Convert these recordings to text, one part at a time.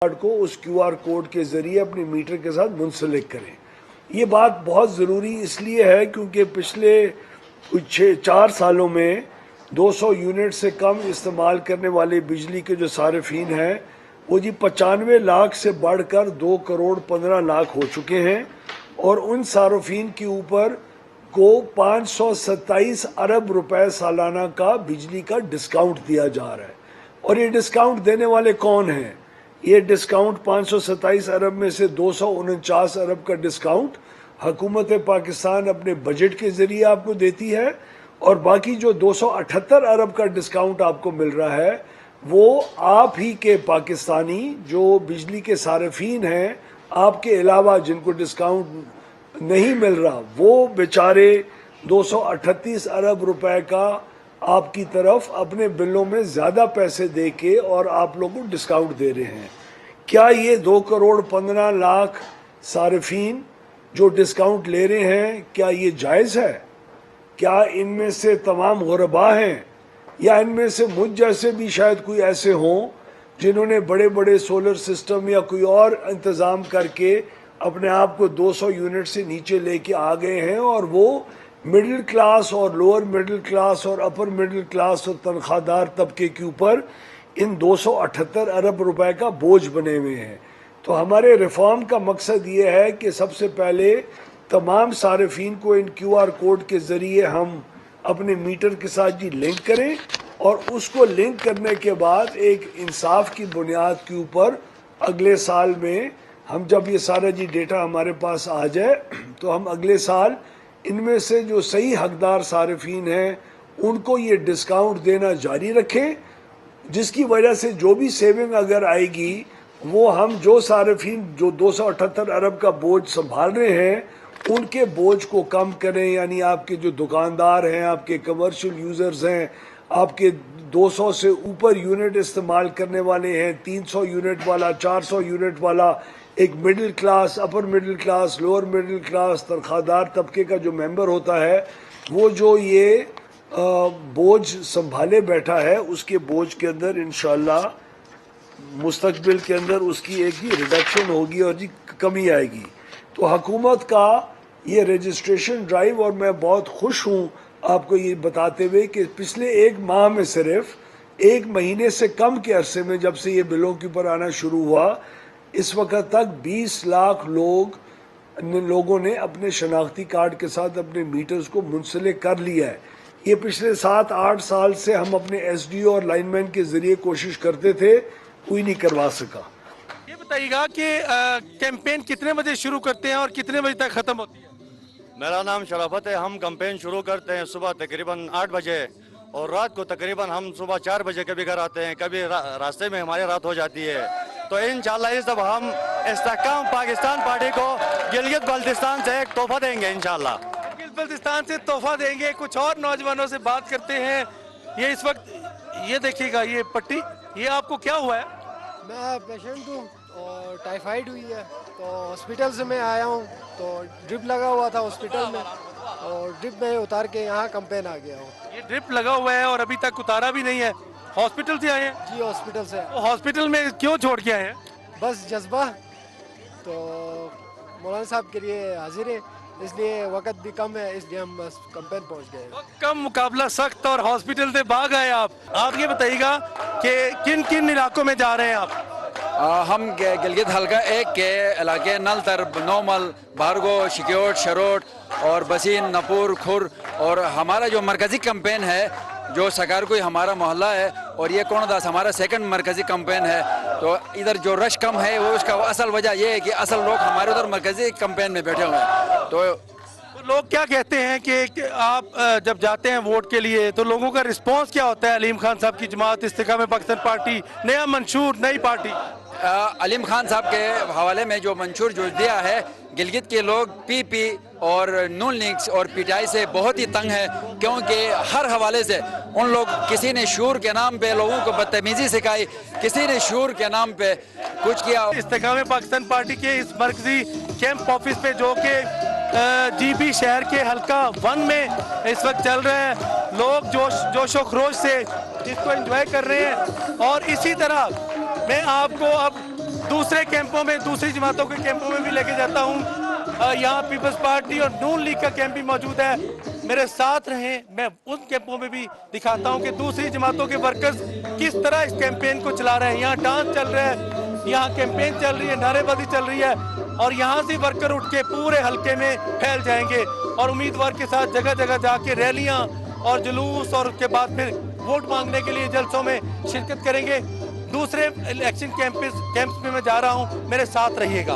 Card کو اس Q R code کے ذریعے اپنے میٹر کے ساتھ منسلک کریں۔ یہ بات بہت ضروری اس لیے ہے کیونکہ پچھلے کچھ 4 سالوں میں 200 یونٹ سے کم استعمال کرنے والے بجلی کے جو صارفین ہیں وہ 95 لاکھ سے بڑھ کر 2 کروڑ 15 لاکھ ہو چکے ہیں، اور ان صارفین کے اوپر کو 527 ارب روپے سالانہ کا بجلی کا ڈسکاؤنٹ دیا جا رہا ہے۔ اور یہ ڈسکاؤنٹ دینے والے کون ہیں؟ یہ ڈسکاؤنٹ 527 ارب میں سے 249 ارب کا ڈسکاؤنٹ حکومت پاکستان اپنے بجٹ کے ذریعے آپ کو دیتی ہے، اور باقی جو 278 ارب کا ڈسکاؤنٹ آپ کو مل رہا ہے وہ آپ ہی کے پاکستانی جو بجلی کے صارفین ہیں آپ کے علاوہ جن کو ڈسکاؤنٹ نہیں مل رہا، وہ بیچارے 238 ارب روپے کا آپ کی طرف اپنے بلوں میں زیادہ پیسے دے کے اور آپ لوگوں کو ڈسکاؤنٹ دے رہے ہیں۔ کیا یہ 2 کروڑ 15 لاکھ صارفین جو ڈسکاؤنٹ لے رہے ہیں کیا یہ جائز ہے؟ کیا ان میں سے تمام غربا ہیں، یا ان میں سے مجھ جیسے بھی شاید کوئی ایسے ہوں جنہوں نے بڑے بڑے سولر سسٹم یا کوئی اور انتظام کر کے اپنے آپ کو 200 یونٹ سے نیچے لے کے آ گئے ہیں، اور وہ مڈل کلاس اور لوور مڈل کلاس اور اپر مڈل کلاس اور تنخواہ دار طبقے کے اوپر ان 278 ارب روپے کا بوجھ بنے ہوئے ہیں۔ تو ہمارے ریفارم کا مقصد یہ ہے کہ سب سے پہلے تمام صارفین کو ان کیو آر کوڈ کے ذریعے ہم اپنے میٹر کے ساتھ لنک کریں، اور اس کو لنک کرنے کے بعد ایک انصاف کی بنیاد کے اوپر اگلے سال میں ہم جب یہ سارا ڈیٹا ہمارے پاس آ جائے تو ہم اگلے سال ان میں سے جو صحیح حقدار صارفین ہیں ان کو یہ ڈسکاؤنٹ دینا جاری رکھیں، جس کی وجہ سے جو بھی سیونگ اگر آئے گی وہ ہم جو صارفین جو 278 ارب کا بوجھ سنبھال رہے ہیں ان کے بوجھ کو کم کریں۔ یعنی آپ کے جو دکاندار ہیں، آپ کے کمرشل یوزرز ہیں، آپ کے 200 سے اوپر یونٹ استعمال کرنے والے ہیں، 300 یونٹ والا، 400 یونٹ والا، ایک middle class, upper middle class, lower middle class, تنخواہ دار طبقے کا جو ممبر ہوتا ہے وہ جو یہ بوجھ سنبھالے بیٹھا ہے اس کے بوجھ کے اندر انشاءاللہ مستقبل کے اندر اس کی ایک ریڈکشن ہوگی اور کمی آئے گی۔ تو حکومت کا یہ رجسٹریشن ڈرائیو، اور میں بہت خوش ہوں آپ کو یہ بتاتے ہوئے کہ پچھلے 1 ماہ میں صرف 1 مہینے سے کم کے عرصے میں جب سے یہ بلوں کے اوپر آنا شروع ہوا اس وقت تک 20 لاکھ لوگوں نے اپنے شناختی کارڈ کے ساتھ اپنے میٹرز کو منسلک کر لیا ہے۔ یہ پچھلے 7-8 سال سے ہم اپنے ایس ڈی او اور لائن مین کے ذریعے کوشش کرتے تھے، کوئی نہیں کروا سکا۔ یہ بتائیے گا کہ کیمپین کتنے بجے شروع کرتے ہیں اور کتنے بجے تک ختم ہوتی ہے؟ میرا نام شرافت ہے۔ ہم کیمپین شروع کرتے ہیں صبح تقریباً 8 بجے، اور رات کو تقریباً ہم صبح 4 بجے کبھی گھر آتے ہیں، کبھی راستے میں ہماری رات ہو جاتی ہے۔ تو انشاءاللہ اس دفعہ ہم استحکام پاکستان پارٹی کو گلگت بلتستان سے ایک تحفہ دیں گے انشاءاللہ۔ گلگت بلتستان سے تحفہ دیں گے۔ کچھ اور نوجوانوں سے بات کرتے ہیں۔ یہ اس وقت یہ دیکھیے گا، یہ پٹی، یہ آپ کو کیا ہوا ہے؟ میں پیشنٹ ہوں اور ٹائیفائڈ ہوئی ہے، تو ہاسپٹل سے میں آیا ہوں، تو ڈرپ لگا ہوا تھا ہاسپٹل میں، اور ڈرپ میں اتار کے یہاں کمپین آ گیا ہوں۔ یہ ڈرپ لگا ہوا ہے اور ابھی تک اتارا بھی نہیں ہے، ہاسپٹل سے آئے ہیں؟ جی ہاسپٹل سے۔ تو ہاسپٹل میں کیوں چھوڑ کے آئے ہیں؟ بس جذبہ، تو مولانا صاحب کے لیے حاضر ہیں، اس لیے وقت بھی کم ہے، اس لیے ہم بس کمپین پہنچ گئے۔ وقت کم، مقابلہ سخت، اور ہاسپٹل سے بھاگ آئے آپ یہ بتائیے گا کہ کن کن علاقوں میں جا رہے ہیں آپ؟ ہم گلگت حلقہ 1 کے علاقے نلتر، نومل، بھارگو، شکیوٹ، شروٹ اور بسین، نپور، کھر، اور ہمارا جو مرکزی کمپین ہے جو سکارکوئی ہمارا محلہ ہے، اور یہ کون داس ہمارا 2nd مرکزی کمپین ہے۔ تو ادھر جو رش کم ہے وہ اس کا اصل وجہ یہ ہے کہ اصل لوگ ہمارے ادھر مرکزی کمپین میں بیٹھے ہوئے ہیں۔ تو لوگ کیا کہتے ہیں کہ آپ جب جاتے ہیں ووٹ کے لیے تو لوگوں کا رسپانس کیا ہوتا ہے؟ علیم خان صاحب کی جماعت استحکام پاکستان پارٹی، نیا منشور، نئی پارٹی۔ علیم خان صاحب کے حوالے میں جو منشور جو دیا ہے، گلگت کے لوگ پی پی اور نون لیگس اور پی ٹی آئی سے بہت ہی تنگ ہے، کیونکہ ہر حوالے سے ان لوگ کسی نے شعور کے نام پہ لوگوں کو بدتمیزی سکھائی، کسی نے شعور کے نام پہ کچھ کیا۔ استحکام پاکستان پارٹی کے اس مرکزی کیمپ آفس پہ جو کہ جی بی شہر کے حلقہ 1 میں اس وقت چل رہا ہے، لوگ جوش و خروش سے اس کو انجوائے کر رہے ہیں، اور اسی طرح میں آپ کو اب दूसरे कैंपों में, दूसरी जमातों के कैंपों में भी लेके जाता हूँ। यहाँ पीपल्स पार्टी और नून लीग का कैंप भी मौजूद है, मेरे साथ रहें। मैं उन कैंपों में भी दिखाता हूँ कि दूसरी जमातों के वर्कर्स किस तरह इस कैंपेन को चला रहे हैं। यहाँ डांस चल रहा है, यहाँ कैंपेन चल रही है, नारेबाजी चल रही है, और यहाँ से वर्कर उठ के पूरे हलके में फैल जाएंगे और उम्मीदवार के साथ जगह जगह जाके रैलियाँ और जुलूस और उसके बाद फिर वोट मांगने के लिए जलसों में शिरकत करेंगे। दूसरे इलेक्शन कैंप्स में मैं जा रहा हूँ, मेरे साथ रहिएगा।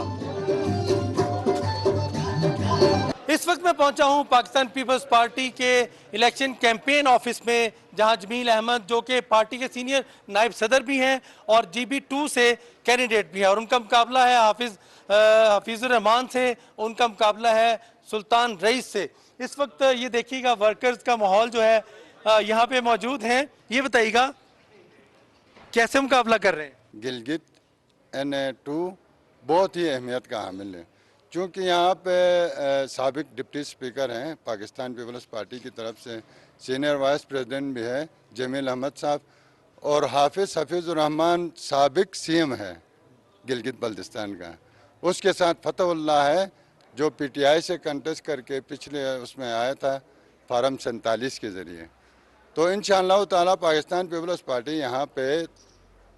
इस वक्त मैं पहुंचा हूं पाकिस्तान पीपल्स पार्टी के इलेक्शन कैंपेन ऑफिस में, जहां जमील अहमद जो कि पार्टी के सीनियर नायब सदर भी हैं और GB2 से कैंडिडेट भी हैं, और उनका मुकाबला है हफीजुर रहमान से, उनका मुकाबला है सुल्तान रईस से। इस वक्त ये देखिएगा वर्कर्स का माहौल जो है यहाँ पे मौजूद हैं। ये बताइएगा कैसे मुकाबला कर रहे हैं? गिलगित NA2 बहुत ही अहमियत का हामिल है, चूँकि यहाँ पे साबिक डिप्टी स्पीकर हैं पाकिस्तान पीपल्स पार्टी की तरफ से, सीनियर वाइस प्रेसिडेंट भी है जमील अहमद साहब, और हफीज़ुर रहमान साबिक CM है गिलगित बल्तिस्तान का। उसके साथ फतहुल्लाह है जो PTI से कंटेस्ट करके पिछले उसमें आया था फार्म 47 के ज़रिए। तो इंशाअल्लाह ताला पाकिस्तान पीपल्स पार्टी यहाँ पे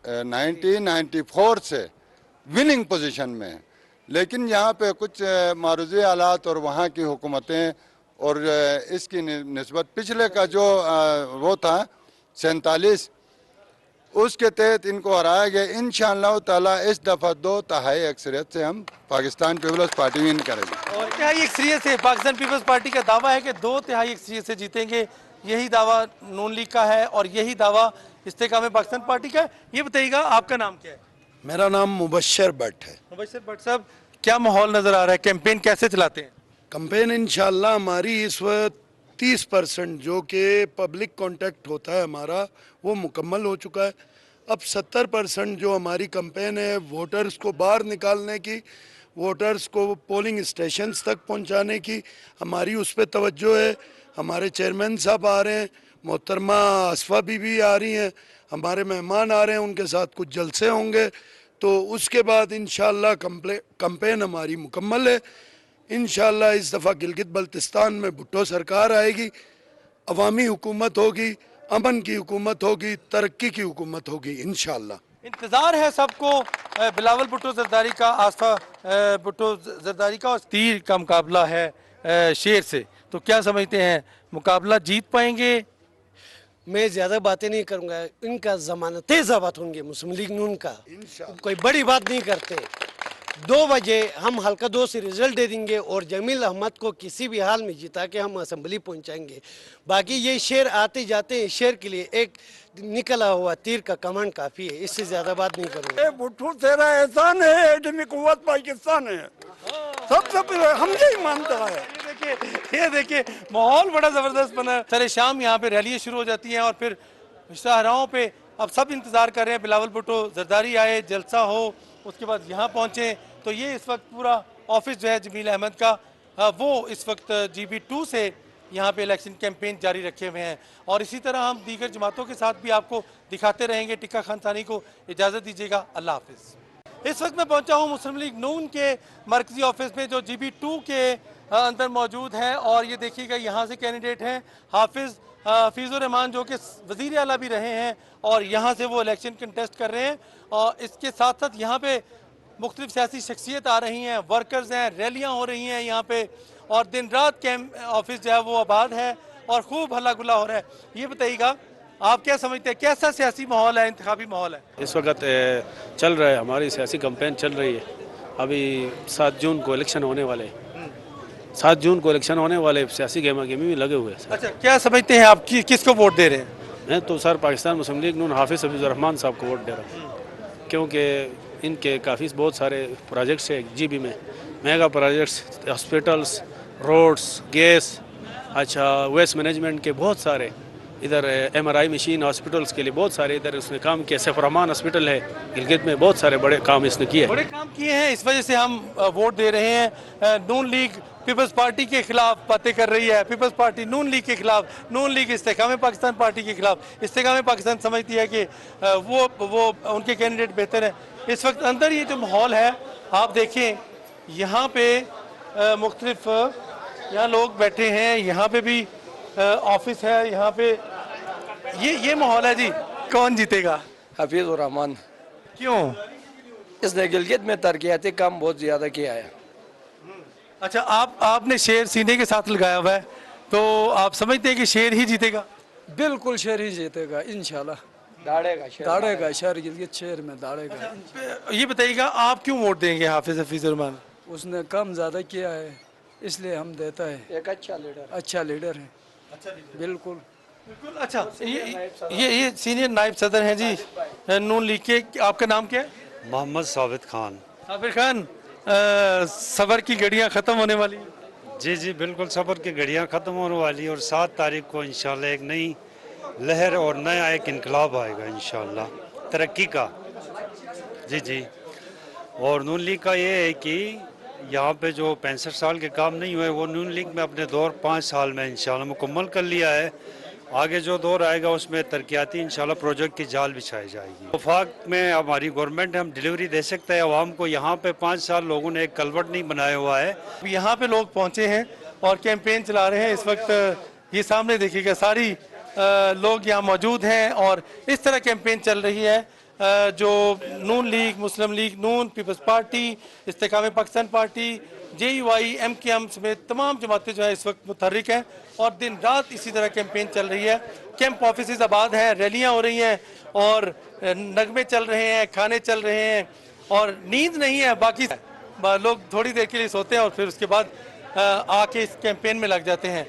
1994 से विनिंग पोजीशन में है, लेकिन यहाँ पे कुछ मारूजी हालात और वहाँ की हुकूमतें और इसकी निस्बत पिछले का जो वो था 47, उसके तहत इनको हराया गया। इंशाअल्लाह ताला इस दफ़ा 2/3 अक्सरियत से हम पाकिस्तान पीपल्स पार्टी विन करेंगे। और 2/3 अक्सरियत से पाकिस्तान पीपल्स पार्टी का दावा है कि 2/3 अक्सरियत से जीतेंगे। यही दावा नून लीग का है और यही दावा इस्तेकाम पाकिस्तान पार्टी का है। ये बताइएगा आपका नाम क्या है? मेरा नाम मुबशर भट्ट है। मुबशर भट्ट साहब, क्या माहौल नजर आ रहा है? कैंपेन कैसे चलाते हैं? कैंपेन इंशाल्लाह हमारी इस वक्त 30% जो कि पब्लिक कांटेक्ट होता है हमारा वो मुकम्मल हो चुका है। अब 70% जो हमारी कैंपेन है वोटर्स को बाहर निकालने की, वोटर्स को पोलिंग स्टेशंस तक पहुंचाने की, हमारी उस पर तवज्जो है। हमारे चेयरमैन साहब आ रहे हैं, मोहतरमा असफा बीबी आ रही हैं, हमारे मेहमान आ रहे हैं, उनके साथ कुछ जलसे होंगे। तो उसके बाद इंशाअल्लाह कैंपेन हमारी मुकम्मल है। इंशाअल्लाह इस दफ़ा गिलगित बल्तिस्तान में भुट्टो सरकार आएगी, अवामी हुकूमत होगी, अमन की हुकूमत होगी, तरक्की की हुकूमत होगी इंशाअल्लाह। इंतजार है सबको बिलावल भुट्टो जरदारी का, आसफा भुट्टो जरदारी का, और तीर का मुकाबला है शेर से। तो क्या समझते हैं, मुकाबला जीत पाएंगे? मैं ज़्यादा बातें नहीं करूँगा, इनका ज़मानतें ज़ब्त होंगे मुस्लिम लीग नून का, कोई बड़ी बात नहीं करते। 2 बजे हम हल्का 2 से रिजल्ट दे देंगे और जमील अहमद को किसी भी हाल में जिता के हम असेंबली पहुंचाएंगे। बाकी ये शेर आते जाते हैं, शेर के लिए एक निकला हुआ तीर का कमांड काफ़ी है, इससे ज़्यादा बात नहीं करूँगा। भुट्टो तेरा एहसान है, एटमी कुव्वत पाकिस्तान है, सबसे पहले हम यही मानता है। ये देखिए माहौल बड़ा जबरदस्त बना है। सारे शाम यहाँ पे रैलियाँ शुरू हो जाती हैं और फिर शाहराहों पे अब सब इंतजार कर रहे हैं बिलावल भुट्टो जरदारी आए, जलसा हो, उसके बाद यहाँ पहुँचे। तो ये इस वक्त पूरा ऑफिस जो है जमील अहमद का, वो इस वक्त GB2 से यहाँ पे इलेक्शन कैंपेन जारी रखे हुए हैं। और इसी तरह हम दीगर जमातों के साथ भी आपको दिखाते रहेंगे। टिक्का खानसानी को इजाज़त दीजिएगा, अल्लाह हाफिज़। इस वक्त मैं पहुँचा हूँ मुस्लिम लीग नून के मरकजी ऑफिस में जो GB2 के अंदर मौजूद है, और ये देखिएगा यहाँ से कैंडिडेट हैं हफीज़ुर रहमान जो कि वज़ीर आला भी रहे हैं, और यहाँ से वो इलेक्शन कंटेस्ट कर रहे हैं। और इसके साथ साथ यहाँ पे मुख्तलिफ सियासी शख्सियत आ रही हैं, वर्कर्स हैं, रैलियाँ हो रही हैं यहाँ पे, और दिन रात कैंप ऑफिस जो है वो आबाद है और खूब हल्ला गुल्ला हो रहा है। ये बताइएगा आप क्या समझते हैं, कैसा सियासी माहौल है, इंतखाबी माहौल है? इस वक्त चल रहा है, हमारी सियासी कैंपेन चल रही है। अभी 7 जून को इलेक्शन होने वाले, 7 जून को इलेक्शन होने वाले, सियासी गेमा गेमी में लगे हुए हैं। अच्छा, क्या समझते हैं आप, किसको वोट दे रहे हैं? मैं तो सर पाकिस्तान मुस्लिम लीग नून हफीज़ुर रहमान साहब को वोट दे रहा हूँ, क्योंकि इनके काफ़ी बहुत सारे प्रोजेक्ट्स हैं GB में, mega projects, hospitals, roads, gas, अच्छा वेस्ट मैनेजमेंट के बहुत सारे इधर MRI मशीन हॉस्पिटल्स के लिए बहुत सारे इधर उसने काम किया। सफरमान हॉस्पिटल है गिलगित में, बहुत सारे बड़े काम इसने किए। बड़े काम किए हैं, इस वजह से हम वोट दे रहे हैं। नून लीग पीपल्स पार्टी के खिलाफ बातें कर रही है, पीपल्स पार्टी नून लीग के खिलाफ, नून लीग इस्तेकाम पाकिस्तान पार्टी के खिलाफ। इस्तेकाम पाकिस्तान समझती है कि वो उनके कैंडिडेट बेहतर है। इस वक्त अंदर ये जो माहौल है आप देखें, यहाँ पे मुख्तलिफ यहाँ लोग बैठे हैं, यहाँ पे भी ऑफिस है, यहाँ पे ये माहौल है जी। कौन जीतेगा? हफीज़ उर रहमान। क्यों? इसने गिलगित में तरक्याती काम बहुत ज़्यादा किया है। अच्छा, आपने शेर सीने के साथ लगाया हुआ है, तो आप समझते हैं कि शेर ही जीतेगा? बिल्कुल शहर ही जीतेगा इंशाल्लाह। दाड़ेगा शहर गिलगित शहर में दाड़ेगा। ये बताइएगा आप क्यों वोट देंगे हाफिज हफीज रहमान? उसने काम ज़्यादा किया है इसलिए हम देता है। एक अच्छा लीडर है। बिल्कुल। अच्छा, ये सीनियर नायब सदर हैं जी नून लीग के। आपका नाम क्या है? मोहम्मद साबित खान। साबिर खान, सबर की घड़ियां ख़त्म होने वाली हैं। जी बिल्कुल, सबर की घड़ियां ख़त्म होने वाली और 7 तारीख को इंशाल्लाह एक नई लहर और नया एक इनकलाब आएगा इंशाल्लाह तरक्की का। जी और नून लीग का ये है कि यहाँ पे जो 65 साल के काम नहीं हुए वो नून लीग में अपने दौर 5 साल में इंशाल्लाह मुकम्मल कर लिया है। आगे जो दौर आएगा उसमें तरक्याती इंशाल्लाह प्रोजेक्ट की जाल बिछाई जाएगी। वफाक में हमारी गवर्नमेंट हम डिलीवरी दे सकते हैं आवाम को। यहाँ पे 5 साल लोगों ने एक कलवट नहीं बनाया हुआ है। यहाँ पे लोग पहुँचे हैं और कैंपेन चला रहे हैं। इस वक्त ये सामने देखिएगा, सारी लोग यहाँ मौजूद हैं और इस तरह कैंपेन चल रही है। जो Noon League, Muslim League Noon, Peoples Party, Istehkam Pakistan Party, JUI, MKM समेत तमाम जमातें जो है इस वक्त मुतहरिक हैं और दिन रात इसी तरह कैंपेन चल रही है। कैंप ऑफिस आबाद हैं, रैलियां हो रही हैं और नगमे चल रहे हैं, खाने चल रहे हैं और नींद नहीं है। बाकी लोग थोड़ी देर के लिए सोते हैं और फिर उसके बाद आके इस कैंपेन में लग जाते हैं।